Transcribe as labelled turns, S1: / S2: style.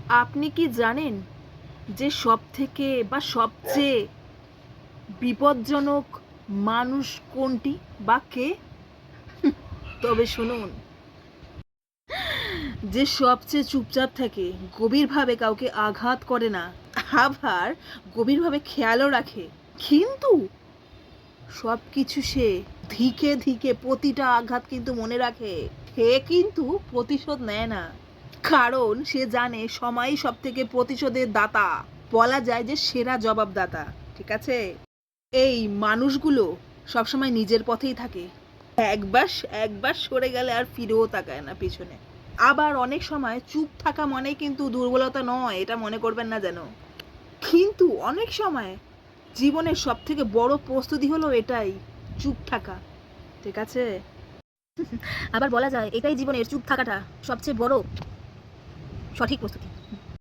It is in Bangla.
S1: আপনি কি জানেন যে সবথেকে বা সবচেয়ে বিপজ্জনক মানুষ কোনটি বা কে? তবে শুনুন, যে সবচেয়ে চুপচাপ থাকে, গভীরভাবে কাউকে আঘাত করে না, আবার গভীরভাবে খেয়ালও রাখে, কিন্তু সব কিছু সে ধিকে ধিকে প্রতিটা আঘাত কিন্তু মনে রাখে। সে কিন্তু প্রতিশোধ নেয় না, কারণ সে জানে সময়ই সব থেকে প্রতিশোধের দাতা, বলা যায় যে সেরা জবাবদাতা। ঠিক আছে, এই মানুষগুলো সবসময় নিজের পথেই থাকে, একবার একবার সরে গেলে আর ফিরেও তাকায় না পিছনে। আবার অনেক সময় চুপ থাকা মানে কিন্তু দুর্বলতা নয়, এটা মনে করবেন না যেন। কিন্তু অনেক সময় জীবনের সব থেকে বড় প্রস্তুতি হলো এটাই, চুপ থাকা। ঠিক আছে,
S2: আবার বলা যায় এটাই জীবনের চুপ থাকাটা সবচেয়ে বড় সঠিক প্রস্তুতি।